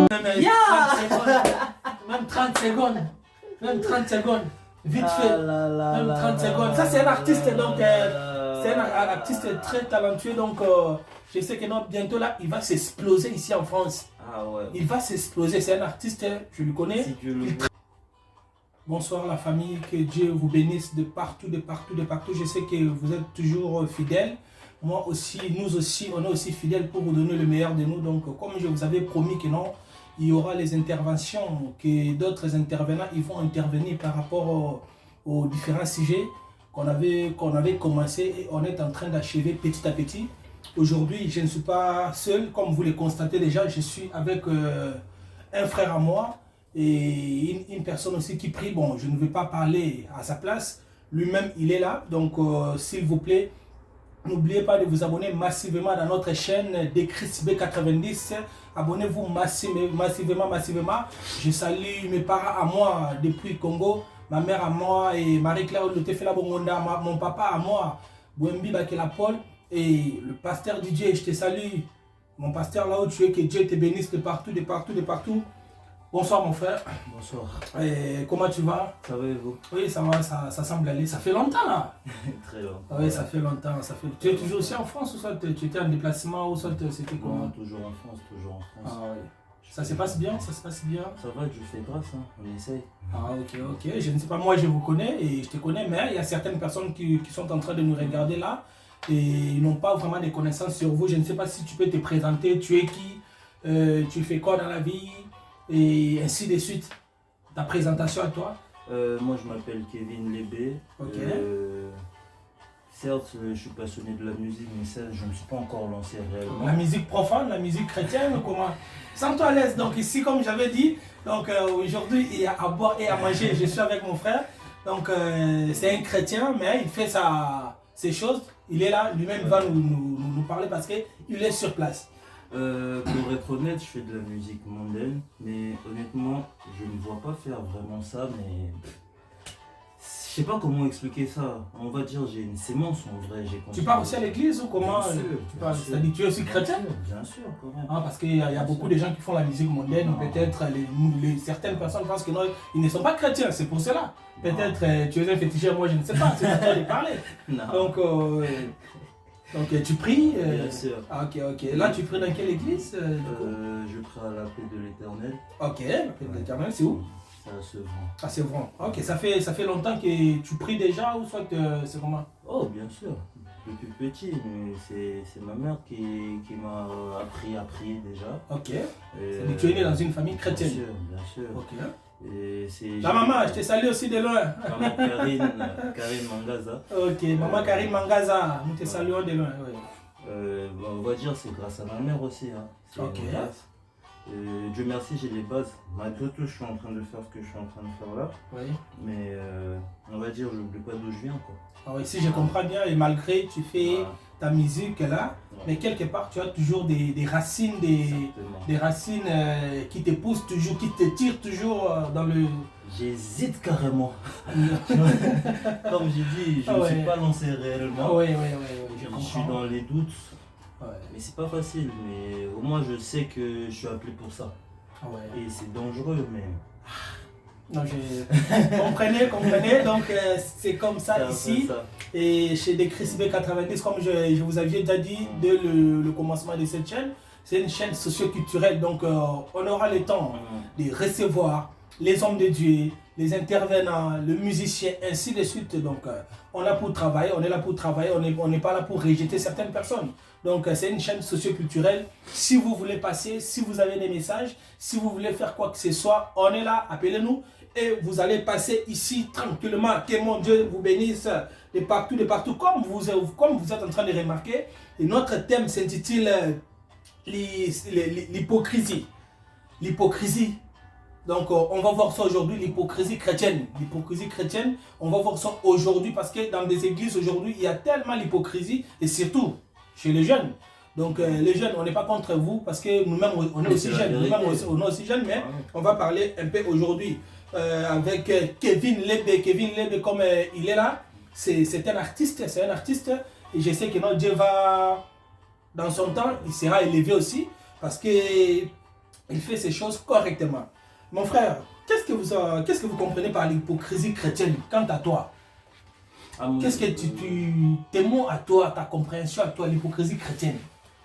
Même 30 secondes. Même 30 secondes. Vite fait. Même 30 secondes. Ça, c'est un artiste, donc, c'est un artiste très talentueux. Donc, je sais que non, bientôt là, il va s'exploser ici en France. Ah ouais. Il va s'exploser. C'est un artiste, je le connais. Si Dieu le veut. Bonsoir la famille, que Dieu vous bénisse de partout, de partout, de partout. Je sais que vous êtes toujours fidèles. Moi aussi, nous aussi, on est aussi fidèles pour vous donner le meilleur de nous. Donc, comme je vous avais promis que non, il y aura les interventions, que d'autres intervenants ils vont intervenir par rapport aux différents sujets qu'on avait commencé et on est en train d'achever petit à petit. Aujourd'hui, je ne suis pas seul, comme vous le constatez déjà, je suis avec un frère à moi et une personne aussi qui prie. Bon, je ne vais pas parler à sa place, lui-même il est là, donc s'il vous plaît, n'oubliez pas de vous abonner massivement dans notre chaîne Décris B90. Abonnez-vous massivement. Je salue mes parents à moi depuis Congo, ma mère à moi et Marie-Claire Lotefela Bongonda, mon papa à moi, Bouembi Bakela Paul et le pasteur DJ, je te salue. Mon pasteur là où tu es, que Dieu te bénisse de partout, de partout, de partout. Bonsoir mon frère. Bonsoir. Et comment tu vas? Ça va et vous? Oui, ça va, ça semble aller. Ça fait longtemps là. Très longtemps. Oui, ça fait longtemps. Tu es toujours aussi en France ou soit tu étais en déplacement ou soit c'était comment? Non, toujours en France, toujours en France. Ah oui. Ça se passe bien, ça se passe bien. Ça va, je fais grâce, hein. On essaye. Ah ok. Je ne sais pas, moi je vous connais et je te connais, mais il y a certaines personnes qui sont en train de nous regarder là et ils n'ont pas vraiment de connaissances sur vous. Je ne sais pas si tu peux te présenter, tu es qui, tu fais quoi dans la vie et ainsi de suite. Ta présentation à toi. Moi je m'appelle Kevin Lébé. Ok. Certes, je suis passionné de la musique, mais ça, je ne me suis pas encore lancé réellement. La musique profane, la musique chrétienne, comment? Sens-toi à l'aise. Donc ici, comme j'avais dit, donc aujourd'hui, il y a à boire et à manger. Je suis avec mon frère. Donc c'est un chrétien, mais il fait ses choses. Il est là, lui-même va nous parler parce qu'il est sur place. Pour être honnête, je fais de la musique mondaine, mais honnêtement, je ne vois pas faire vraiment ça, mais je sais pas comment expliquer ça. On va dire j'ai une sémence en vrai. Tu pars aussi à l'église ou comment? Bien sûr, tu parles, c'est-à-dire tu es aussi chrétien? Bien sûr, quand même. Ah, parce qu'il y a beaucoup de gens qui font la musique mondaine, peut-être certaines personnes pensent que non, ils ne sont pas chrétiens, c'est pour cela. Peut-être tu es un féticheur, moi je ne sais pas, c'est à toi de parler. Non. Donc tu pries. Bien sûr. Ah, ok. Là tu pries dans quelle église Je prie à la paix de l'Éternel. Ok, la paix de l'Éternel, c'est où? C'est à Sevran. Ah, c'est vrai. Ok, ça fait longtemps que tu pries déjà ou soit c'est comment? Oh, bien sûr. Depuis petit, mais c'est ma mère qui m'a appris à prier déjà. Ok. Tu es né dans une famille chrétienne? Bien sûr. Ok. Et la maman, je te salue aussi de loin. Maman Karine Mangaza. Ok, maman Karine Mangaza, nous te saluons de loin. Oui. On va dire c'est grâce à ma mère aussi. Hein. Ok. Dieu merci, j'ai les bases. Malgré tout, je suis en train de faire ce que je suis en train de faire là. Oui. Mais on va dire, je n'oublie pas d'où je viens, quoi. Ah oui, si je comprends bien, et malgré tu fais ta musique là, mais quelque part tu as toujours des racines, des racines qui te poussent toujours, qui te tirent toujours dans le... J'hésite carrément. Comme j'ai dit, je ne suis pas lancé réellement. Oui, je suis dans les doutes. Mais c'est pas facile, mais au moins je sais que je suis appelé pour ça. Et c'est dangereux, mais... Non, comprenez, donc c'est comme ça ici. Ça. Et chez Décris B90, comme je vous avais déjà dit dès le commencement de cette chaîne, c'est une chaîne socio-culturelle, donc on aura le temps de recevoir les hommes de Dieu, les intervenants, le musicien, ainsi de suite. Donc on est là pour travailler, on n'est pas là pour rejeter certaines personnes. Donc c'est une chaîne socio-culturelle. Si vous voulez passer, si vous avez des messages, si vous voulez faire quoi que ce soit, on est là, appelez-nous. Et vous allez passer ici tranquillement. Que mon Dieu vous bénisse de partout. Comme vous êtes en train de remarquer, et notre thème s'intitule l'hypocrisie. L'hypocrisie. Donc on va voir ça aujourd'hui, l'hypocrisie chrétienne. L'hypocrisie chrétienne, on va voir ça aujourd'hui parce que dans des églises aujourd'hui, il y a tellement l'hypocrisie et surtout chez les jeunes. Donc les jeunes, on n'est pas contre vous parce que nous-mêmes on est aussi jeunes. Nous-mêmes on est aussi jeunes, mais on va parler un peu aujourd'hui avec Kevin Lébé. Kevin Lébé, comme il est là, c'est un artiste, et je sais que notre Dieu va, dans son temps, il sera élevé aussi parce que il fait ses choses correctement. Mon frère, qu'est-ce que vous comprenez par l'hypocrisie chrétienne quant à toi? Qu'est-ce que tes mots à toi, ta compréhension à toi, l'hypocrisie chrétienne?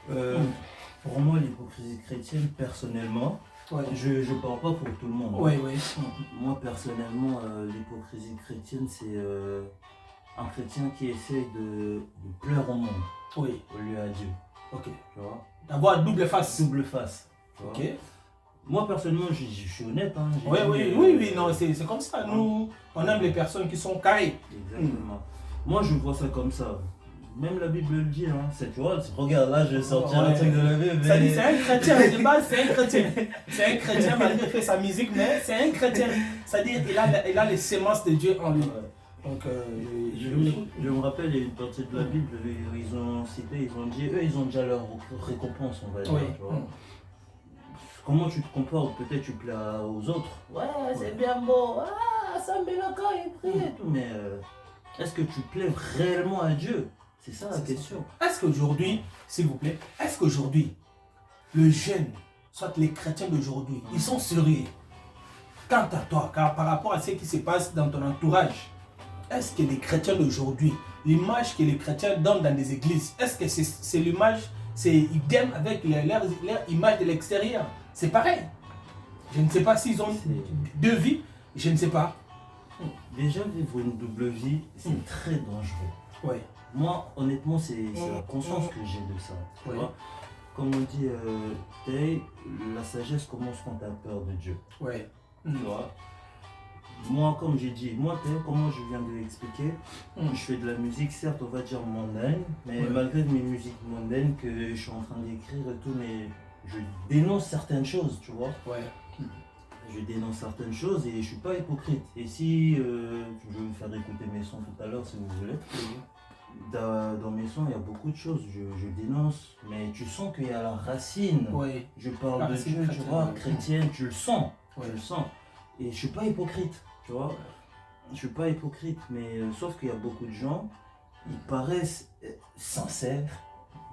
Pour moi, l'hypocrisie chrétienne, personnellement, Ouais. je ne parle pas pour tout le monde. Oui, oui. Moi, personnellement, l'hypocrisie chrétienne, c'est un chrétien qui essaie de plaire au monde Oui. au lieu à Dieu. Ok. Tu vois? D'avoir double face. Double face. Tu vois? Ok. Moi, personnellement, je suis honnête. Hein, Oui, oui, non, c'est comme ça. Nous, on aime les personnes qui sont carrées. Exactement. Moi, je vois ça comme ça. Même la Bible le dit, hein. Tu vois, regarde, là, je vais sortir un truc de la Bible. Ça dit, c'est un chrétien, de base, c'est un chrétien. C'est un chrétien, malgré qu'il fait sa musique, mais c'est un chrétien. C'est-à-dire, il a les sémences de Dieu en lui. Donc, je me rappelle, il y a une partie de la Bible où ils ont cité, ils ont dit, eux, ils ont déjà leur récompense, on va dire. Oui. Tu vois. Comment tu te comportes? Peut-être tu plais aux autres. Ouais, c'est bien beau. Ah, ça me met le corps et prie et tout. Mais est-ce que tu plais réellement à Dieu? C'est ça la question. Est-ce qu'aujourd'hui, s'il vous plaît, est-ce qu'aujourd'hui, le jeune, soit les chrétiens d'aujourd'hui, ils sont sérieux quant à toi, car par rapport à ce qui se passe dans ton entourage? Est-ce que les chrétiens d'aujourd'hui, l'image que les chrétiens donnent dans des églises, est-ce que c'est l'image, c'est idem avec leur image de l'extérieur? C'est pareil. Je ne sais pas s'ils ont deux vies, je ne sais pas. Déjà, vivre une double vie, c'est très dangereux. Ouais. Moi, honnêtement, c'est la conscience que j'ai de ça. Tu vois? Comme on dit, la sagesse commence quand tu as peur de Dieu. Ouais. Tu vois? Moi, comme j'ai dit, comment je viens de l'expliquer, je fais de la musique, certes, on va dire mondaine, mais malgré mes musiques mondaines que je suis en train d'écrire et tout, mais je dénonce certaines choses, tu vois? Ouais. Je dénonce certaines choses et je suis pas hypocrite. Et si je vais vous faire écouter mes sons tout à l'heure, si vous voulez. Dans mes sons, il y a beaucoup de choses, je dénonce, mais tu sens qu'il y a la racine. Oui. Je parle de Dieu, tu vois, chrétienne, tu le sens. Tu le sens. Et je suis pas hypocrite, tu vois. Je suis pas hypocrite, mais sauf qu'il y a beaucoup de gens, ils paraissent sincères,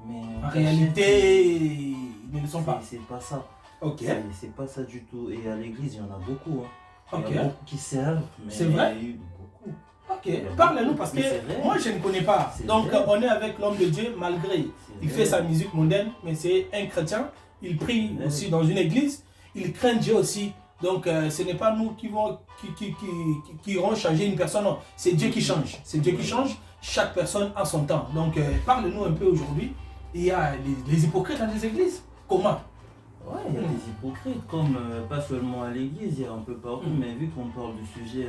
mais en réalité, ils ne le sont pas. C'est pas ça. Ok. C'est pas ça du tout. Et à l'église, il y en a beaucoup. Hein. Ok. Il y a beaucoup qui servent. C'est vrai? Beaucoup. Ok, parle-nous parce que moi je ne connais pas. Donc on est avec l'homme de Dieu malgré il fait sa musique mondaine, mais c'est un chrétien. Il prie aussi dans une église. Il craint Dieu aussi. Donc ce n'est pas nous qui iront changer une personne. Non, c'est Dieu qui change. C'est Dieu qui change. Chaque personne a son temps. Donc parle-nous un peu aujourd'hui. Il y a les hypocrites dans les églises. Comment? Ouais, il y a des hypocrites, comme pas seulement à l'église, il y a un peu partout, mais vu qu'on parle du sujet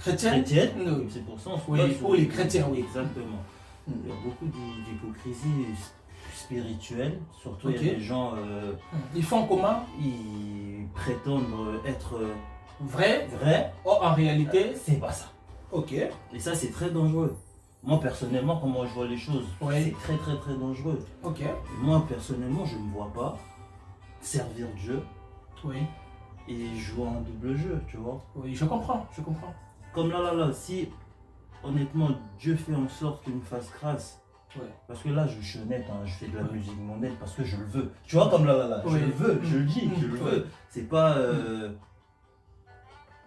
chrétien, c'est pour ça qu'on se passe pour les chrétiens, oui. Exactement. Il y a beaucoup d'hypocrisie spirituelle, surtout il y a des gens... ils font comment? Ils prétendent être vrai, oh, en réalité, c'est pas ça. Ok. Et ça, c'est très dangereux. Moi, personnellement, comment je vois les choses, c'est très très très dangereux. Ok. Moi, personnellement, je ne me vois pas servir Dieu et jouer un double jeu, tu vois. Oui, je comprends. Comme là, si honnêtement Dieu fait en sorte qu'il me fasse grâce, parce que là je suis honnête, hein, je fais de la musique mondaine parce que je le veux. Tu vois, comme là, je le veux, je le dis, je le veux. C'est pas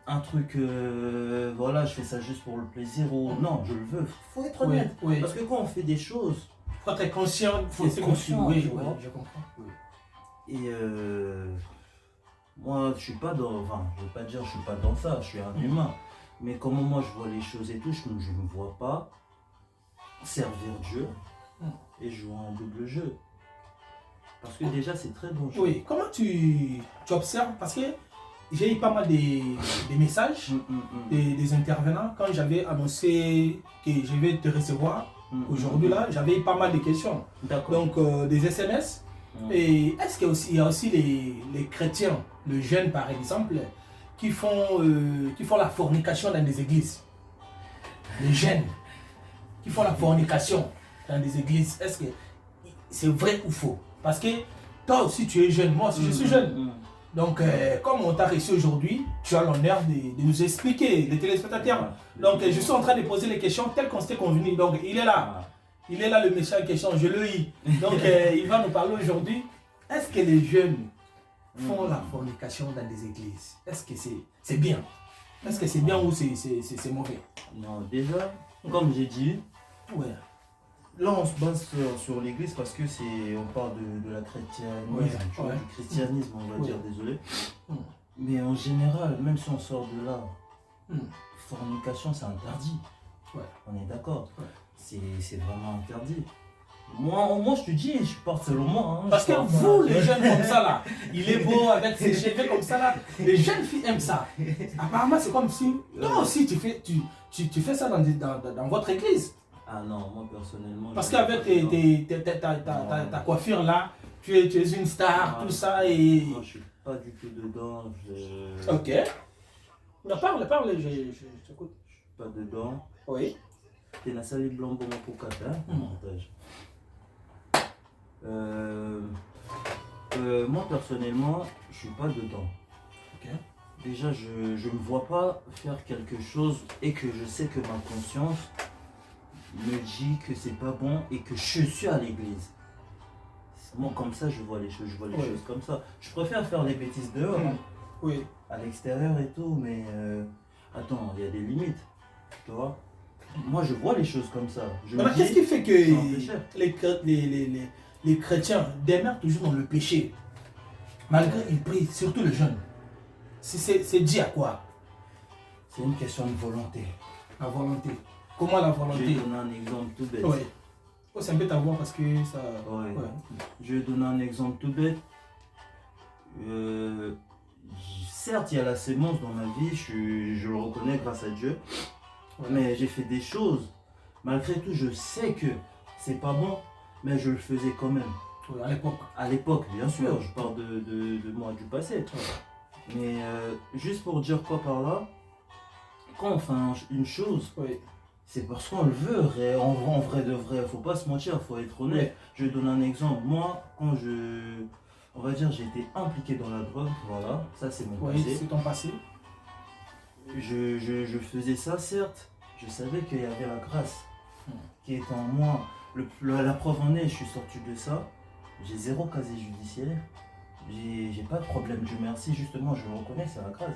un truc, voilà, je fais ça juste pour le plaisir ou non, je le veux. Faut être honnête. Parce que quand on fait des choses, faut être conscient, faut être conscient. Oui, je comprends. Et moi, je suis pas dans, enfin, je veux pas dire je suis pas dans ça, je suis un humain. Mais comment moi je vois les choses et tout, je ne me vois pas servir Dieu et jouer un double jeu. Parce que déjà c'est très dangereux. Oui, comment tu observes? Parce que j'ai eu pas mal des messages des intervenants quand j'avais annoncé que je vais te recevoir. Aujourd'hui là, j'avais eu pas mal de questions. Donc des SMS. Et est-ce qu'il y a aussi les chrétiens, le jeune par exemple, qui font la fornication dans des églises? Les jeunes qui font la fornication dans des églises, est-ce que c'est vrai ou faux? Parce que toi aussi tu es jeune, moi aussi je suis jeune. Donc comme on t'a reçu aujourd'hui, tu as l'honneur de nous expliquer, les téléspectateurs. Donc je suis en train de poser les questions telles qu'on s'était convenu. Donc il est là. Il est là le monsieur en question, je le hais. Donc il va nous parler aujourd'hui. Est-ce que les jeunes font la fornication dans des églises. Est-ce que c'est bien? Est-ce que c'est bien ou c'est mauvais? Non, déjà, comme j'ai dit, Ouais. là on se base sur l'église parce que on parle de la chrétianisme, Ouais, tu vois, ouais. du christianisme, on va Ouais. dire, désolé. Mm. Mais en général, même si on sort de là, Mm. fornication c'est interdit. Ouais. On est d'accord. Ouais. C'est vraiment interdit. Moi, je te dis, je parle selon moi. Hein, Parce je que parle vous, pas- les jeunes comme ça là, il est beau avec ses cheveux comme ça là, les jeunes filles aiment ça. Apparemment, c'est comme si toi aussi tu fais ça dans votre église. Ah non, moi personnellement. Parce je- qu'avec ta coiffure là, tu es une star, tout ça et. Moi, je suis pas du tout dedans. Je Ok. Non, parle, je t'écoute. suis pas dedans. Oui. T'es la salle blanc bon pour Qatar. Moi personnellement, je suis pas dedans. Ok. Déjà, je me vois pas faire quelque chose et que je sais que ma conscience me dit que c'est pas bon et que je suis à l'église. Moi, comme ça, je vois les choses, Ouais. choses comme ça. Je préfère faire des bêtises dehors, hein, Oui. à l'extérieur et tout, mais attends, il y a des limites, tu vois. Moi, je vois les choses comme ça. Je me Alors, dis, qu'est-ce qui fait que c'est un péché. les chrétiens demeurent toujours dans le péché, malgré qu'ils prient, surtout les jeunes? C'est dit à quoi? C'est une question de volonté. La volonté. Comment la Je vais volonté? donner un exemple tout bête. Oui. Oh, c'est un peu ta voix parce que ça. Ouais. Ouais. Je vais donner un exemple tout bête. Certes, il y a la sémence dans ma vie, je le reconnais grâce à Dieu. Ouais. Mais j'ai fait des choses. Malgré tout, je sais que c'est pas bon, mais je le faisais quand même. Ouais, à l'époque. À l'époque, bien sûr, Ouais. je parle de moi du passé. Mais juste pour dire quoi par là, quand on fait une chose, Oui. c'est parce qu'on le veut, en vrai de vrai. Faut pas se mentir, faut être honnête. Ouais. Je vais donner un exemple. Moi, quand on va dire, j'ai été impliqué dans la drogue, voilà, ça c'est mon Oui, passé. c'est ton passé. Je faisais ça, certes. Je savais qu'il y avait la grâce qui est en moi. La preuve en est, je suis sorti de ça. J'ai 0 casier judiciaire. J'ai pas de problème, Dieu merci. Justement, je le reconnais, c'est la grâce.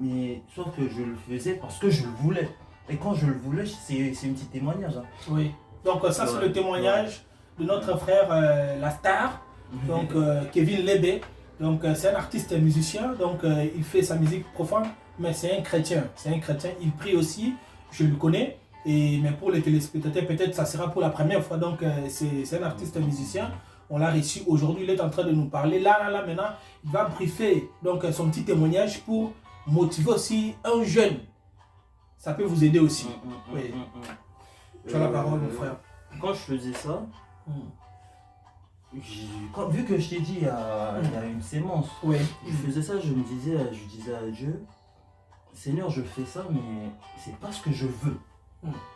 Mais sauf que je le faisais parce que je le voulais. Et quand je le voulais, c'est un petit témoignage. Hein. Oui. Donc, ça, c'est Ouais. le témoignage de notre frère, la star, donc Kevin Lebe. Donc, c'est un artiste musicien. Donc, il fait sa musique profane, mais c'est un chrétien. C'est un chrétien. Il prie aussi. Je le connais. Mais pour les téléspectateurs, peut-être ça sera pour la première fois. Donc, c'est un artiste musicien. On l'a reçu aujourd'hui. Il est en train de nous parler. Là, maintenant, il va briefer donc, son petit témoignage pour motiver aussi un jeune. Ça peut vous aider aussi. Oui. Tu as la parole, mon frère. Quand je faisais ça, vu que je t'ai dit, il y a une sémence. Oui. Je faisais ça, je disais à Dieu, Seigneur, je fais ça, mais c'est pas ce que je veux.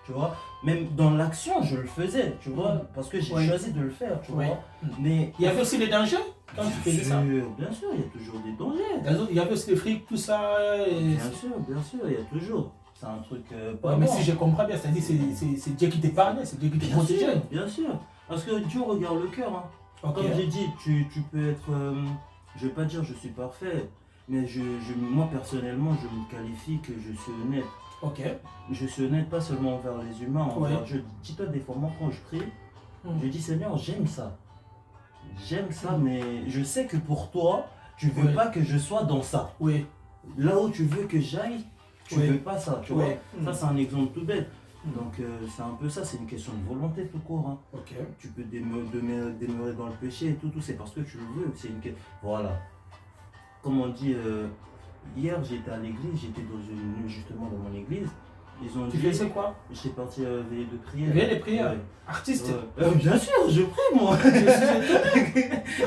Tu vois, même dans l'action, je le faisais, tu vois, parce que j'ai choisi de le faire, tu vois. Mais il y avait aussi des dangers quand tu faisais ça. Bien sûr, il y a toujours des dangers. Il y avait aussi des frics, tout ça. Bien sûr, il y a toujours. C'est un truc pas Ouais, mais bon. si je comprends bien, c'est-à-dire c'est Dieu qui t'épargne, c'est Dieu qui te protégeait. Bien sûr, parce que Dieu regarde le cœur. Hein. Okay. Comme j'ai dit, tu peux être, je vais pas dire je suis parfait, mais moi personnellement, je me qualifie que je suis honnête. Ok. Je suis honnête pas seulement envers les humains, envers Dieu. Dis-toi des fois, moi quand je prie, je dis Seigneur, j'aime ça. J'aime ça, mais je sais que pour toi, tu veux pas que je sois dans ça. Oui. Là où tu veux que j'aille, tu veux pas ça, tu vois. Ça, c'est un exemple tout bête. Donc, c'est un peu ça, c'est une question de volonté tout court. Hein. Ok. Tu peux demeurer dans le péché et tout, c'est parce que tu le veux. C'est une... Voilà. Comme on dit, hier j'étais à l'église, j'étais justement dans mon église. Ils ont tu faisais quoi? J'étais parti veiller de prière. Veiller de prière? Artiste? Bien sûr, je prie moi.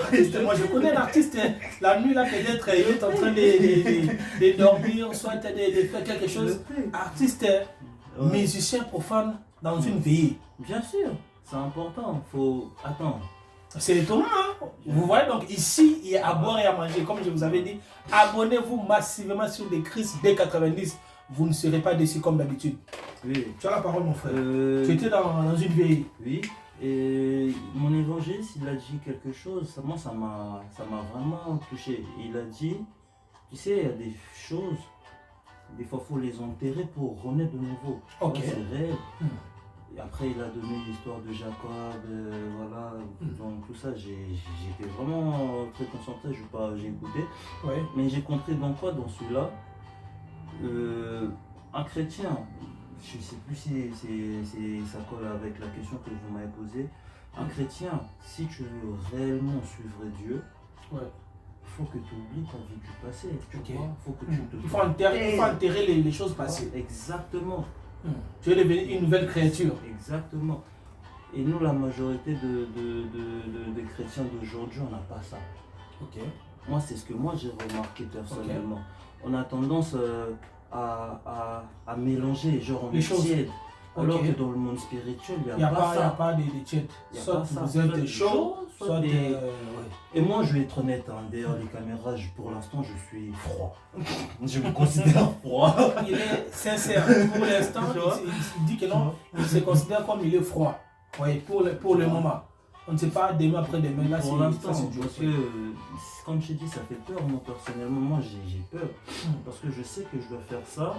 Artiste, moi je connais l'artiste. La nuit là peut-être il est en train de dormir, soit de faire quelque chose. Artiste, musicien profane dans une veillée. Bien sûr, c'est important. Faut attendre. C'est étonnant, hein? Vous voyez, donc ici, il y a à boire et à manger. Comme je vous avais dit, abonnez-vous massivement sur les Chris B90. Vous ne serez pas déçus comme d'habitude. Oui. Tu as la parole, mon frère. Tu étais dans une veillée. Oui. Et mon évangéliste, il a dit quelque chose, moi ça m'a vraiment touché. Il a dit, tu sais, il y a des choses, des fois il faut les enterrer pour renaître de nouveau. Ok. C'est réel. Et après, il a donné l'histoire de Jacob, voilà, donc tout ça, j'étais vraiment très concentré, j'ai écouté. Ouais. Mais j'ai compris dans quoi, dans celui-là, un chrétien, je ne sais plus si ça colle avec la question que vous m'avez posée, un chrétien, si tu veux réellement suivre Dieu, Ouais. il faut que tu oublies ta vie du passé, tu Ok. vois, faut que tu te Il faut enterrer les choses passées. Exactement. Tu es devenu une nouvelle créature. Exactement. Et nous, la majorité des chrétiens d'aujourd'hui, on n'a pas ça. Ok. Moi, c'est ce que moi j'ai remarqué personnellement. On a tendance à mélanger, genre on Les est choses. tiède. Alors Ok. que dans le monde spirituel, il Il n'y n'y a, a pas ça. pas des tièdes. Il y a Soit pas ça. vous êtes chaud, soit des... ouais. Et moi, je vais être honnête, hein, derrière les caméras, pour l'instant, je suis froid. Je me considère froid. Il est sincère. Pour l'instant, Tu vois? il dit que non, il se considère comme il est froid. Oui, pour le moment. On ne sait pas demain après demain. Là, Pour l'instant, ça, c'est parce que, comme je t'ai dit, ça fait peur. Moi, personnellement, moi, j'ai peur. Parce que je sais que je dois faire ça.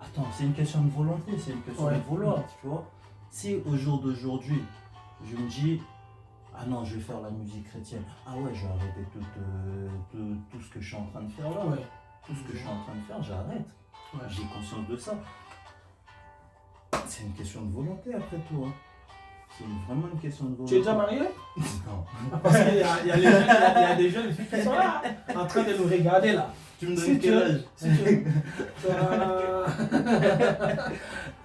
Attends, c'est une question de volonté, c'est une question de vouloir, tu vois. Si au jour d'aujourd'hui, je me dis, ah non, je vais faire la musique chrétienne. Ah ouais, je vais arrêter tout ce que je suis en train de faire là. Ouais. Tout ce que je suis en train de faire, j'arrête. Ouais. J'ai conscience de ça. C'est une question de volonté après tout. Hein. C'est vraiment une question de volonté. Tu es déjà marié? Non. Parce qu'il y a des jeunes filles qui sont là, en train de nous regarder là. Tu me donnes quel âge?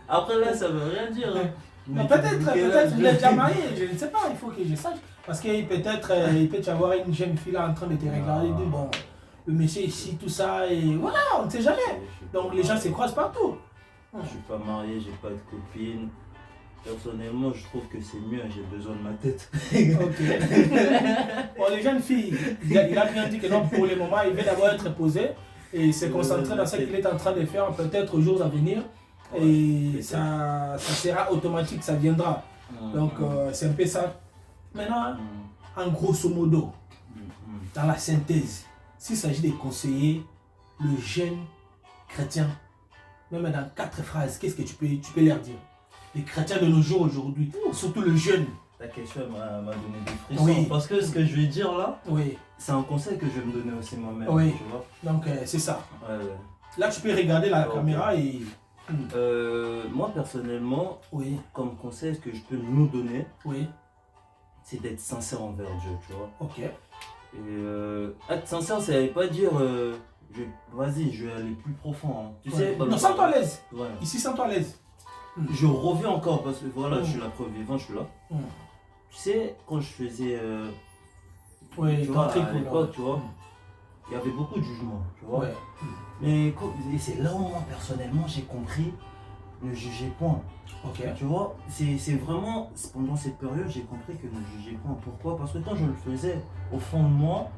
Après là, ça veut rien dire. Hein. Non, peut-être vous êtes déjà marié, je ne sais pas, il faut que je sache. Parce que peut-être il peut y avoir une jeune fille là en train de te regarder et dire bon, le monsieur ici, tout ça, et voilà, on ne sait jamais. Donc les gens se croisent partout. Je suis pas marié, j'ai pas de copine. Personnellement, je trouve que c'est mieux, j'ai besoin de ma tête. Ok. Bon, les jeunes filles, il a bien dit que non, pour le moment, il veut d'abord être posé et se concentrer dans ce qu'il est en train de faire, peut-être aux jours à venir. Et ça sera automatique, ça viendra. Donc, c'est un peu ça. Maintenant, en grosso modo, dans la synthèse, s'il s'agit de conseiller le jeune chrétien, même dans 4 phrases, qu'est-ce que tu peux leur dire? Les chrétiens de nos jours aujourd'hui, surtout le jeune. Ta question m'a donné des frissons. Oui. Parce que ce que je vais dire là, Oui. c'est un conseil que je vais me donner aussi moi-même. Oui. Tu vois? Donc, c'est ça. Ouais. Là, tu peux regarder la caméra et... Moi, personnellement, Oui. comme conseil, ce que je peux nous donner, Oui. c'est d'être sincère envers Dieu, tu vois. Ok. Et être sincère, ça ne veut pas dire vas-y, je vais aller plus profond. Hein. Tu sais, Non, sens-toi à l'aise. Ouais. Ici, sens-toi à l'aise. Je reviens encore parce que voilà, je suis la preuve vivante, je suis là. Tu sais, quand je faisais. Oui, tu vois, à l'époque, tu vois, il y avait beaucoup de jugements, tu vois. Ouais. Mais et c'est là où moi, personnellement, j'ai compris ne jugez point. Ok. Tu vois, c'est vraiment, pendant cette période, j'ai compris que ne jugez point. Pourquoi? Parce que quand je le faisais, au fond de moi,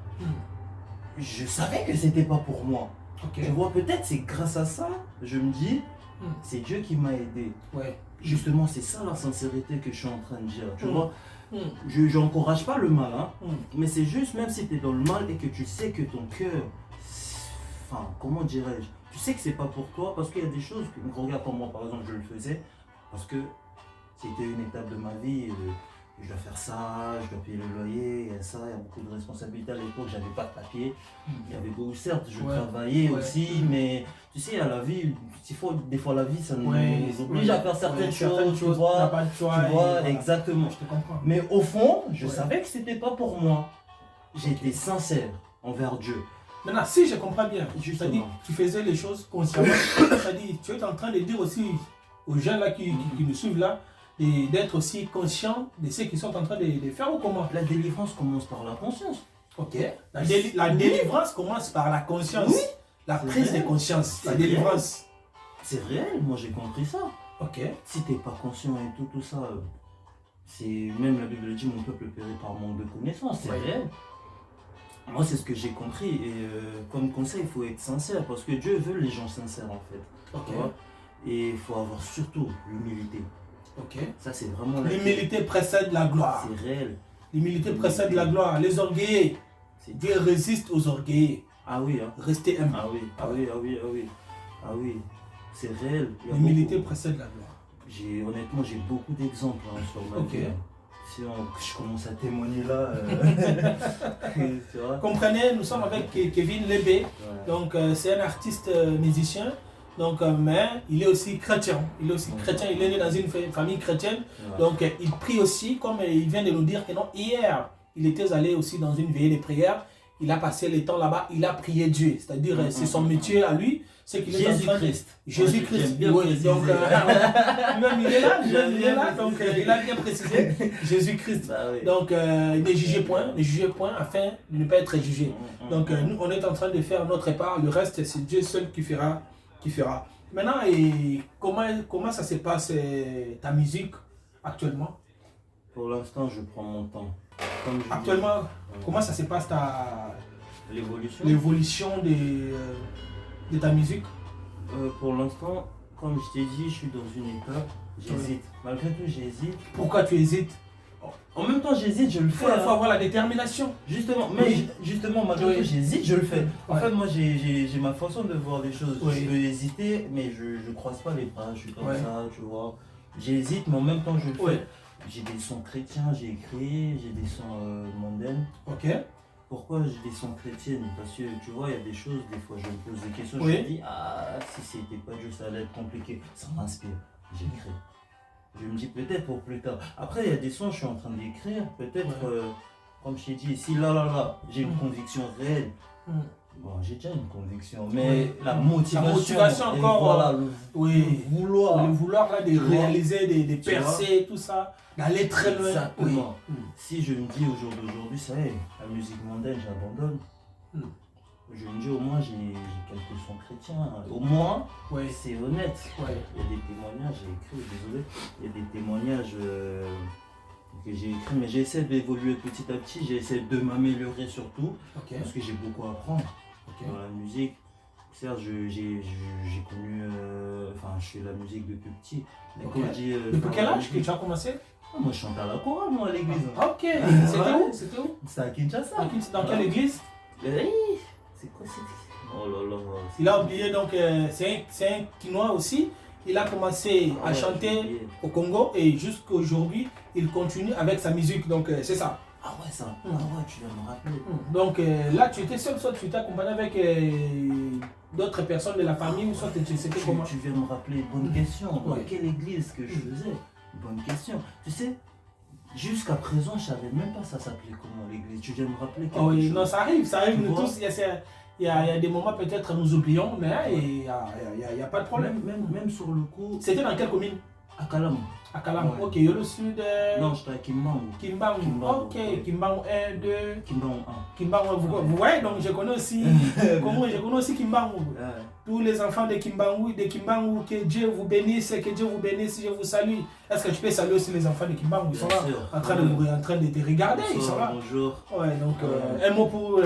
je savais que c'était pas pour moi. Ok. Tu vois, peut-être c'est grâce à ça, je me dis, c'est Dieu qui m'a aidé. Ouais. Justement, c'est ça la sincérité que je suis en train de dire. Tu vois, je n'encourage pas le mal, hein, mais c'est juste, même si tu es dans le mal et que tu sais que ton cœur, enfin, comment dirais-je, tu sais que c'est pas pour toi, parce qu'il y a des choses, que, regarde comme moi par exemple, je le faisais, parce que c'était une étape de ma vie. Je dois faire ça, je dois payer le loyer, il y a ça, il y a beaucoup de responsabilités. À l'époque, j'avais pas de papier. Il y avait beaucoup, certes, je travaillais aussi, mais tu sais, à la vie, des fois la vie, ça nous oblige à faire certaines choses, tu vois. Pas de choix, tu vois, exactement. Je te comprends. Mais au fond, je savais que c'était pas pour moi. J'étais sincère envers Dieu. Maintenant, si je comprends bien, Justement. tu faisais les choses consciemment. C'est-à-dire, tu es en train de dire aussi aux gens là qui nous suivent là, d'être aussi conscient de ce qu'ils sont en train de faire ou comment? La délivrance commence par la conscience. Ok. La délivrance commence par la conscience. Oui. La prise de conscience. La délivrance. C'est réel, moi j'ai compris ça. Ok. Si t'es pas conscient et tout ça, c'est même la Bible dit mon peuple périt par manque de connaissance, c'est réel. Moi c'est ce que j'ai compris et comme conseil il faut être sincère parce que Dieu veut les gens sincères en fait. Ok. Et il faut avoir surtout l'humilité. Ok. Ça, c'est vraiment la L'humilité précède la gloire. C'est réel. L'humilité précède la gloire. Les orgueillés, Dieu résiste aux orgueillés. Ah oui, hein. Restez humble. Ah oui, ah oui, ah oui, ah oui. Ah oui, c'est réel. L'humilité précède la gloire. Honnêtement, j'ai beaucoup d'exemples hein, sur ma vie. Si je commence à témoigner là, tu vois. Comprenez, nous sommes avec Kevin Lébé. Ouais. Donc, c'est un artiste musicien. Donc, mais il est aussi chrétien. Il est aussi chrétien. Il est né dans une famille chrétienne. Ouais. Donc, il prie aussi, comme il vient de nous dire que non, hier, il était allé aussi dans une veillée de prière. Il a passé le temps là-bas, il a prié Dieu. C'est-à-dire, c'est son métier à lui. C'est qu'il est en train de... Jésus-Christ. Oui, donc, même il est là, donc il a bien précisé. Jésus-Christ. Bah, oui. Donc, ne jugez point, afin de ne pas être jugé. Donc, nous, on est en train de faire notre part. Le reste, c'est Dieu seul qui fera. Maintenant, et comment ça se passe ta musique actuellement? Pour l'instant, je prends mon temps. Actuellement, comment ça se passe l'évolution de ta musique? Pour l'instant, comme je t'ai dit, je suis dans une étape, j'hésite. Malgré tout, j'hésite. Pourquoi tu hésites? En même temps, j'hésite, je le fais. Il faut avoir la détermination. Justement, malgré tout, j'hésite, je le fais. En fait, moi, j'ai ma façon de voir les choses. Je peux hésiter, mais je croise pas les bras, je suis comme ça, tu vois. J'hésite, mais en même temps, je le fais. J'ai des sons chrétiens, j'ai écrit, j'ai des sons mondaines. Ok. Pourquoi j'ai des sons chrétiennes? Parce que tu vois, il y a des choses, des fois je me pose des questions, je me dis, si c'était pas Dieu, ça allait être compliqué. Ça m'inspire, j'écris. Je me dis peut-être pour plus tard. Après, il y a des sons, je suis en train d'écrire, peut-être, comme je t'ai dit, si là, j'ai une conviction réelle. Bon, j'ai déjà une conviction, mais la motivation encore, voilà, le vouloir là, de réaliser des percées, tout ça, d'aller très loin. Exactement. Si je me dis au jour d'aujourd'hui, ça y est, la musique mondaine, j'abandonne. Je me dis au moins j'ai quelques sons chrétiens, au moins c'est honnête. Il y a des témoignages, j'ai écrit, désolé, il y a des témoignages que j'ai écrits, mais j'essaie d'évoluer petit à petit, j'essaie de m'améliorer surtout, parce que j'ai beaucoup à apprendre. Dans la musique, certes, j'ai connu, je fais la musique depuis petit. Depuis quel âge que tu as commencé? Moi, je chante à la chorale, moi, à l'église. Ok, c'était où? C'est à Kinshasa. Dans quelle église? C'est quoi cette... Oh là là. Il a oublié, donc c'est un Kinois aussi. Il a commencé à chanter au Congo et jusqu'aujourd'hui, il continue avec sa musique, donc c'est ça. Ah ouais, ça. Ah ouais, tu viens me rappeler. Donc là, tu étais seul, soit tu t'es accompagné avec d'autres personnes de la famille, ou soit c'était comment? Tu viens me rappeler, bonne question. Dans quelle église que je faisais? Bonne question. Tu sais, jusqu'à présent, je savais même pas ça s'appelait comment l'église. Tu viens me rappeler quelque chose? Non, ça arrive nous tous. Il y a des moments peut-être nous oublions, mais il n'y a pas de problème. Même sur le coup. C'était dans quelle commune? À Kalam. À Kalam, ok. Le sud. Non, j'étais à Kimbangu. Ok. Kimbangu 1, 2. Kimbangu 1. Kimbangu, vous voyez, donc je connais aussi. Je connais aussi Kimbangu. Tous les enfants de Kimbangu, que Dieu vous bénisse, je vous salue. Est-ce que tu peux saluer aussi les enfants de Kimbangu? Ils sont là en train de te regarder. Bonsoir, ils sont là. Bonjour. Ouais, donc un mot pour.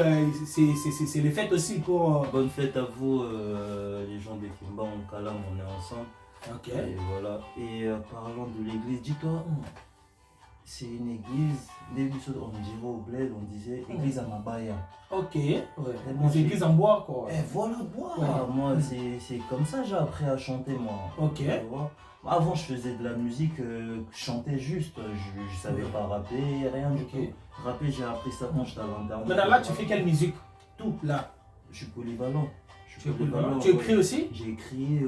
C'est les fêtes aussi pour. Bonne fête à vous, les gens de Kimbangu, Kalam, on est ensemble. Ok. Et voilà. Et parlant de l'église, dis-toi, c'est une église, on dirait au bled, on disait église à Mabaya. Ok, les églises en bois quoi. Et voilà, bois. Moi, c'est comme ça j'ai appris à chanter moi. Ok. Avant, je faisais de la musique, je chantais juste, je savais pas rapper, rien du tout. Rapper, j'ai appris ça quand j'étais à l'internat. Maintenant là, tu fais quelle musique? Tout. Là. Je suis polyvalent. Tu écris aussi? J'ai écrit,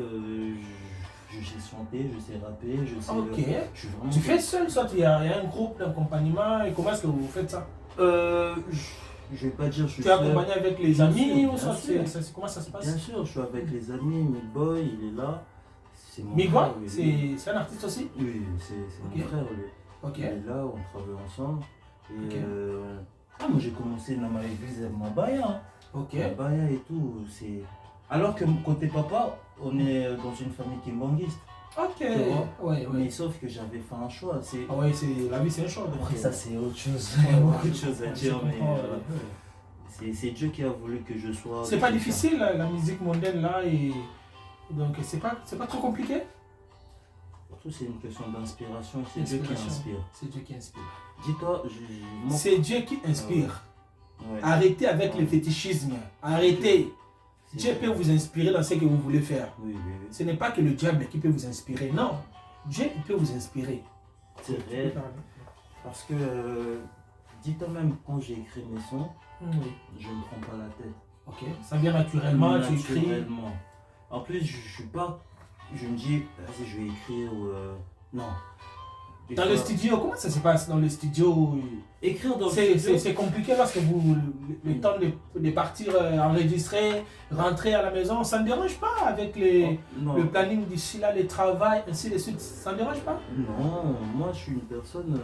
je sais chanter, je sais rapper, je sais... Ok. Tu fais seul, soit il y a un groupe d'accompagnement, et comment est-ce que vous faites ça? Je vais pas dire je suis seul. Tu es accompagné avec les amis ou soit comment ça se passe? Bien sûr, je suis avec les amis, Milboy, il est là. C'est mon Milboy, frère. C'est un artiste aussi? Oui, c'est mon frère. Il est là, on travaille ensemble. Et moi j'ai commencé dans ma église à Mabaya. Mabaya et tout, c'est... Alors que côté papa, on est dans une famille kimbanguiste. Ok. Mais sauf que j'avais fait un choix. La vie c'est un choix. Après ça c'est autre chose. Il y a beaucoup de choses à dire, mais c'est Dieu qui a voulu que je sois... C'est pas difficile la musique mondaine là, et donc c'est pas trop compliqué? surtout, c'est une question d'inspiration. C'est Dieu qui inspire. C'est Dieu qui inspire. Dis-toi, c'est Dieu qui inspire. Ouais. Arrêtez avec le fétichisme. Arrêtez. Dieu peut vous inspirer dans ce que vous voulez faire. Oui. Ce n'est pas que le diable qui peut vous inspirer. Non. Dieu il peut vous inspirer. C'est vrai. Parce que, dis-toi même, quand j'ai écrit mes sons, je ne me prends pas la tête. Ok. Ça vient naturellement, tu écris. En plus, je suis pas. Je me dis, vas-y, je vais écrire. Non. Dans le studio, comment ça se passe dans le studio? Écrire dans le studio. C'est compliqué lorsque vous le temps de partir enregistrer, rentrer à la maison. Ça ne dérange pas avec le planning d'ici là, le travail, ainsi de suite. Ça ne dérange pas? Non, moi je suis une personne,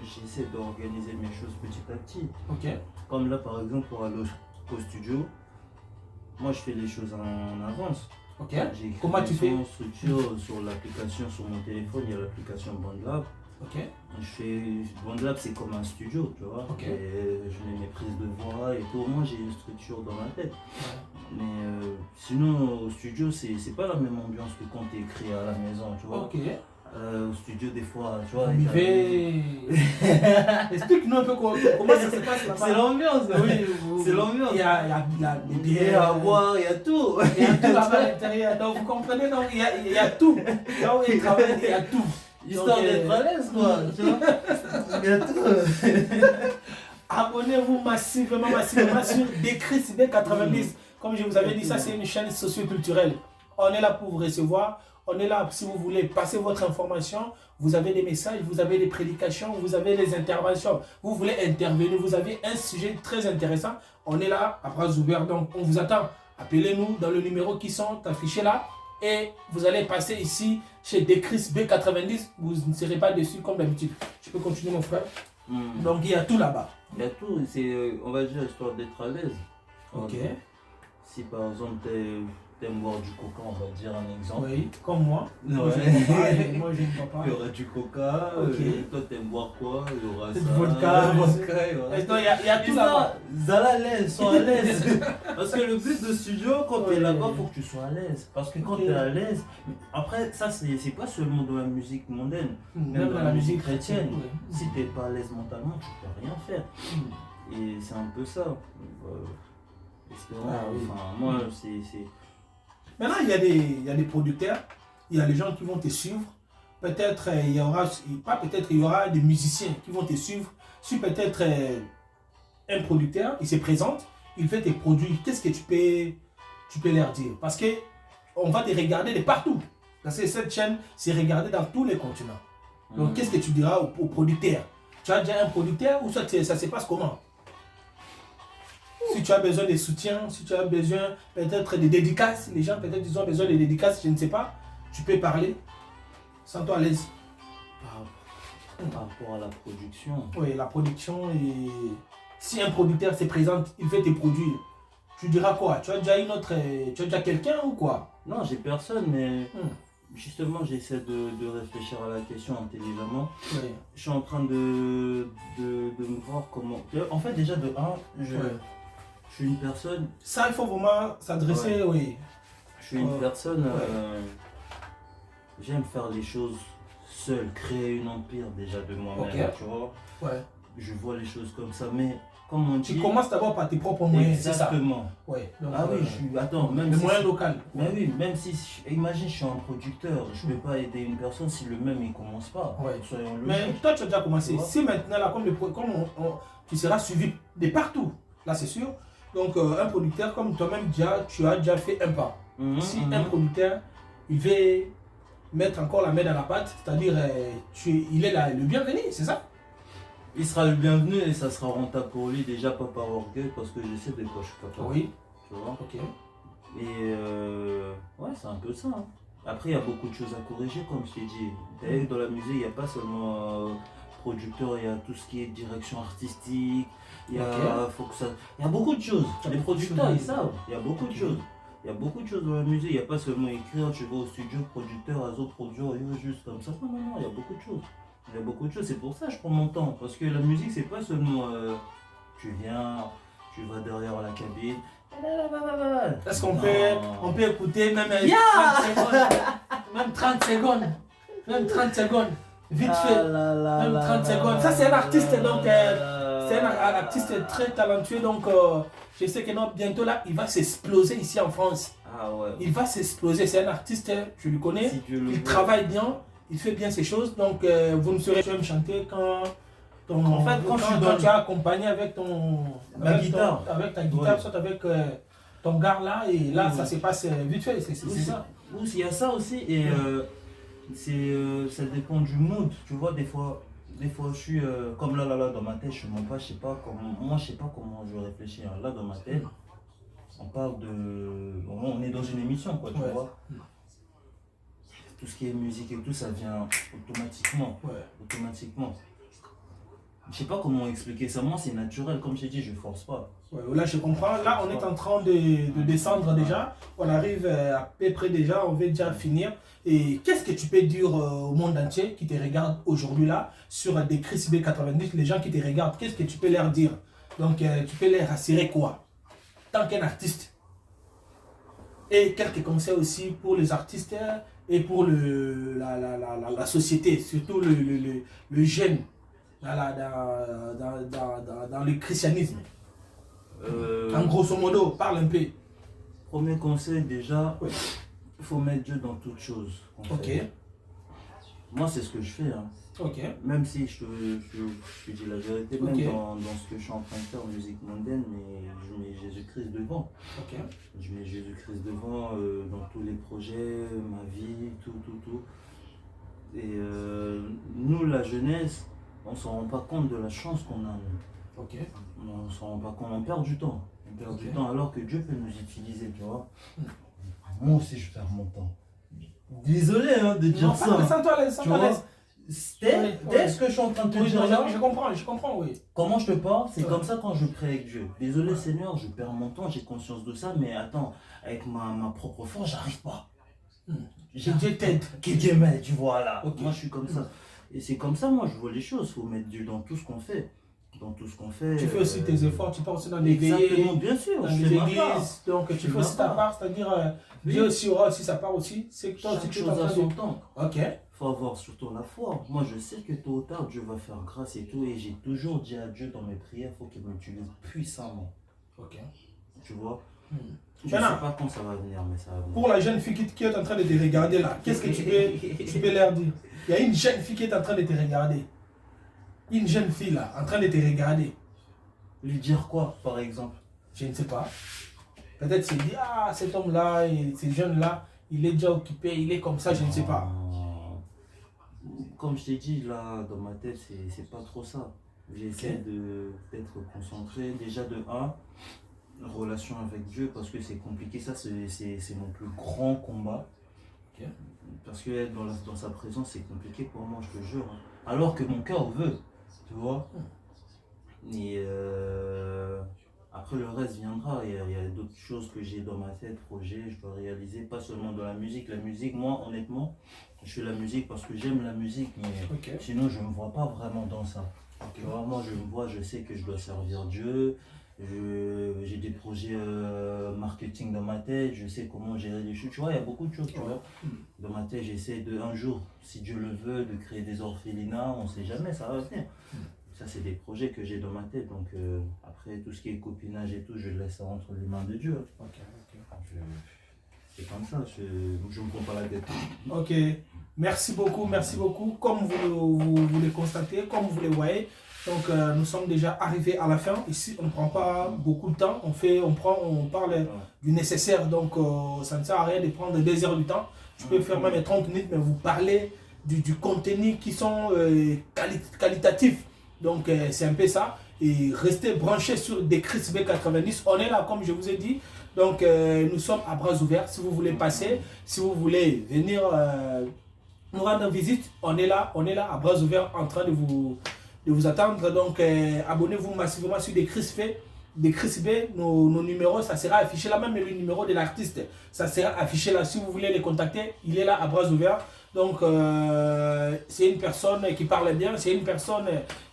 j'essaie d'organiser mes choses petit à petit. Ok. Comme là par exemple pour aller au studio, moi je fais les choses en avance. Ok. Comment tu fais? Structure sur l'application, sur mon téléphone, il y a l'application BandLab. Ok. BandLab c'est comme un studio, tu vois. Ok. Et je mets mes prises de voix et tout, au moins j'ai une structure dans ma tête. Ouais. Mais sinon au studio c'est pas la même ambiance que quand tu écris à la maison, tu vois. Ok. Au studio des fois, tu vois. Explique-nous un peu comment ça se passe là-bas. C'est l'ambiance, oui. C'est l'ambiance. Il y a des bières à boire, il y a tout. Il y a tout là-bas à l'intérieur. Donc vous comprenez, donc il y a tout. Là où il travaille, il y a tout. Histoire d'être à l'aise, quoi. Tu vois. Il y a tout. Abonnez-vous massivement sur Decris B90. Comme je vous avais dit, ça c'est une chaîne socio-culturelle. On est là pour vous recevoir. On est là si vous voulez passer votre information. Vous avez des messages, vous avez des prédications, vous avez des interventions. Vous voulez intervenir, vous avez un sujet très intéressant. On est là à bras ouverts, donc on vous attend. Appelez-nous dans le numéro qui sont affichés là. Et vous allez passer ici chez Decris B90. Vous ne serez pas déçus comme d'habitude. Tu peux continuer mon frère. Donc il y a tout là-bas. Il y a tout, c'est, on va dire, histoire d'être à l'aise. Ok. Si par exemple t'aimes boire du coca, on va dire un exemple. Oui, comme moi. Ouais. Moi je ne bois pas. Il y aura du coca, toi t'aimes boire quoi? Il y aura ça. Du vodka. Il y a tout là-bas. Zala à l'aise, sois à l'aise. Parce que le but de studio, quand tu es là-bas, il faut que tu sois à l'aise. Parce que quand tu es à l'aise, après ça c'est pas seulement dans la musique mondaine, même dans la musique chrétienne. Si tu n'es pas à l'aise mentalement, tu peux rien faire. Et c'est un peu ça. Enfin, moi c'est... Maintenant, il y a des producteurs, il y a des gens qui vont te suivre. Peut-être il y aura, pas peut-être, il y aura des musiciens qui vont te suivre. Si peut-être un producteur, il se présente, il fait tes produits, qu'est-ce que tu peux leur dire? Parce que on va te regarder de partout. Parce que cette chaîne, c'est regardée dans tous les continents. Donc, qu'est-ce que tu diras aux producteurs? Tu as déjà un producteur ou ça se passe comment? Si tu as besoin de soutien, si tu as besoin peut-être de dédicaces, les gens peut-être ils ont besoin de dédicaces, je ne sais pas, tu peux parler, sens-toi à l'aise. Par rapport à la production. Oui, la production, et si un producteur se présente, il fait tes produits, tu diras quoi? Tu as déjà quelqu'un ou quoi? Non, j'ai personne, mais justement j'essaie de réfléchir à la question intelligemment. Oui. Je suis en train de me voir comment... En fait déjà de 1, je suis une personne... Ça, il faut vraiment s'adresser, oui. Je suis une personne... J'aime faire les choses seul, créer une empire déjà de moi-même, tu vois. Ouais. Je vois les choses comme ça, mais comme on dit... Tu commences d'abord par tes propres moyens, c'est ça? Exactement. Ouais. Donc, oui, je suis... Attends, même le moyen local. Mais oui, même si... Imagine, je suis un producteur, je ne peux pas aider une personne si le même, il ne commence pas. Ouais. Mais toi, tu as déjà commencé. Si maintenant, là, comme tu seras suivi de partout, là, c'est sûr. Donc, un producteur comme toi-même, tu as déjà fait un pas. Si un producteur, il veut mettre encore la main dans la pâte, c'est-à-dire, il est là, le bienvenu, c'est ça? Il sera le bienvenu et ça sera rentable pour lui, déjà pas par orgueil, parce que je sais de quoi je suis capable. Oui. Tu vois? Ok. Et ouais, c'est un peu ça. Hein. Après, il y a beaucoup de choses à corriger, comme je t'ai dit. D'ailleurs, dans la musique, il n'y a pas seulement producteur, il y a tout ce qui est direction artistique. Il y a beaucoup de choses. Les producteurs, ils savent. Il y a beaucoup de choses. Il y a beaucoup de choses dans la musique. Il n'y a pas seulement écrire, tu vas au studio, producteur, Azo, produire, juste comme ça. Non, il y a beaucoup de choses. Il y a beaucoup de choses. C'est pour ça que je prends mon temps. Parce que la musique, c'est pas seulement tu viens, tu vas derrière la cabine. Est-ce qu'on peut écouter même 30 secondes? Même 30 secondes. Même 30 secondes. Vite fait. Même 30 secondes. Ça, c'est un artiste, donc, c'est un artiste très talentueux. Donc, je sais que non, bientôt là, il va s'exploser ici en France. Ah ouais. Il va s'exploser. C'est un artiste, je le connais. Si Dieu le Il veut. travaille bien. Il fait bien ses choses. Donc, vous ne saurez jamais chanter quand. En fait, quand je suis quand tu as accompagné avec Ma guitare. Avec ta guitare, Ouais. soit avec ton gars là, et là, Oui. ça se passe vite fait. C'est Oui, ça. Oui, il y a ça aussi, et ça dépend du mood, tu vois, des fois je suis comme là, dans ma tête, je ne pas, je sais pas comment, moi je sais pas comment je réfléchis, hein. Là dans ma tête, on parle on est dans une émission, quoi, tu Ouais. vois. Tout ce qui est musique et tout, ça vient automatiquement, Ouais. automatiquement. Je sais pas comment expliquer ça, moi c'est naturel, comme je t'ai dit, je force pas. Ouais, là, je comprends. Là, on est en train de descendre déjà. On arrive à peu près déjà, on va déjà finir. Et qu'est-ce que tu peux dire au monde entier qui te regarde aujourd'hui là, sur des Chris B90, les gens qui te regardent, qu'est-ce que tu peux leur dire? Donc, tu peux leur assurer quoi? Tant qu'un artiste. Et quelques conseils aussi pour les artistes et pour la société, surtout le jeune dans le christianisme. En grosso modo, parle un peu. Premier conseil déjà, Ouais. il faut mettre Dieu dans toutes choses. Ok, Moi c'est ce que je fais, hein. ok, Même si je te dis la vérité, même Ok. dans ce que je suis en train de faire, musique mondaine, mais je mets Jésus-Christ devant. ok, Je mets Jésus-Christ devant dans tous les projets, ma vie, tout. Et nous, la jeunesse, on ne s'en rend pas compte de la chance qu'on a. Nous. ok. On ne s'en rend pas compte, on perd du temps. On perd Ok. du temps alors que Dieu peut nous utiliser, tu vois. Moi aussi, je perds mon temps. Désolé hein, de dire Non, ça. hein. sens-toi à l'aise, Tu sens-toi à vois, l'aise. dès ce que je suis en train de te Oui, dire non, là, je comprends, oui. comment je te parle, c'est Ouais. comme ça quand je prie avec Dieu. Désolé Ouais. Seigneur, je perds mon temps, j'ai conscience de ça, mais attends, avec ma propre force, j'arrive pas. Que J'arrive Dieu t'aide. pas. Que Dieu m'aide, tu vois là. Ok. Moi je suis comme ça. Et c'est comme ça, moi je vois les choses, il faut mettre Dieu dans tout ce qu'on fait. Dans tout ce qu'on fait. Tu fais aussi tes efforts, tu pars aussi dans les veillées, Exactement, bien sûr, dans je les fais ma part. églises, donc tu Je fais fais aussi ma ta part. part, c'est-à-dire Oui. Dieu aussi aura aussi sa part aussi, c'est que toi aussi Chaque tu es en chose a train son de... temps. Ok, Faut avoir surtout la foi. Moi, je sais que tôt ou tard, Dieu va faire grâce et tout. Et j'ai toujours dit à Dieu dans mes prières, il faut qu'il m'utilise puissamment. ok. Tu vois Hmm. Je ne sais Maintenant, pas quand ça va venir, mais ça va venir. pour la jeune fille qui est en train de te regarder là, qu'est-ce que tu peux leur dire? Il y a une jeune fille qui est en train de te regarder. Une jeune fille là, en train de te regarder. Lui dire quoi, par exemple? Je ne sais pas. Peut-être c'est dit, ah, cet homme-là, ce jeune-là, il est déjà occupé, il est comme ça, je ne sais pas. Comme je t'ai dit, là, dans ma tête, c'est pas trop ça. J'essaie d'être concentré. Déjà, de un, relation avec Dieu, parce que c'est compliqué. Ça, c'est mon plus grand combat. Ok. Parce que être dans sa présence, c'est compliqué pour moi, je te jure. hein. Alors que mon cœur veut, tu vois. Et après, le reste viendra. Il y a d'autres choses que j'ai dans ma tête, projets, je dois réaliser, pas seulement dans la musique. La musique, moi, honnêtement, je fais la musique parce que j'aime la musique, mais Ok. sinon, je ne me vois pas vraiment dans ça. Tu vois, moi, je me vois, je sais que je dois servir Dieu. J'ai des projets marketing dans ma tête, je sais comment gérer les choses. Tu vois, il y a beaucoup de choses, tu vois. Dans ma tête, j'essaie de, un jour, si Dieu le veut, de créer des orphelinats. On ne sait jamais, ça va venir. Ça, c'est des projets que j'ai dans ma tête. Donc, après, tout ce qui est copinage et tout, je laisse ça entre les mains de Dieu. Ok, ok. C'est comme ça, je ne me prends pas la tête. Ok, merci beaucoup, merci beaucoup. Comme vous le constatez, comme vous le voyez, donc nous sommes déjà arrivés à la fin. Ici, on ne prend pas beaucoup de temps, on parle du nécessaire, donc ça ne sert à rien de prendre 2 heures du temps. Tu peux faire même 30 minutes, mais vous parlez du contenu qui sont qualitatifs. Donc c'est un peu ça. Et restez branchés sur des Chris B90. On est là, comme je vous ai dit. Donc nous sommes à bras ouverts. Si vous voulez passer, si vous voulez venir nous rendre visite, on est là à bras ouverts en train de vous attendre. Donc abonnez-vous massivement sur des Chris B. Nos numéros, ça sera affiché là, même le numéro de l'artiste, ça sera affiché là. Si vous voulez les contacter, il est là à bras ouverts. Donc c'est une personne qui parle bien, c'est une personne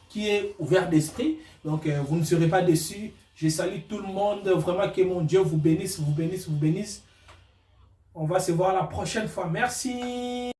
qui est ouverte d'esprit. Donc vous ne serez pas déçus. Je salue tout le monde. Vraiment que mon Dieu vous bénisse, vous bénisse, vous bénisse. On va se voir la prochaine fois. Merci.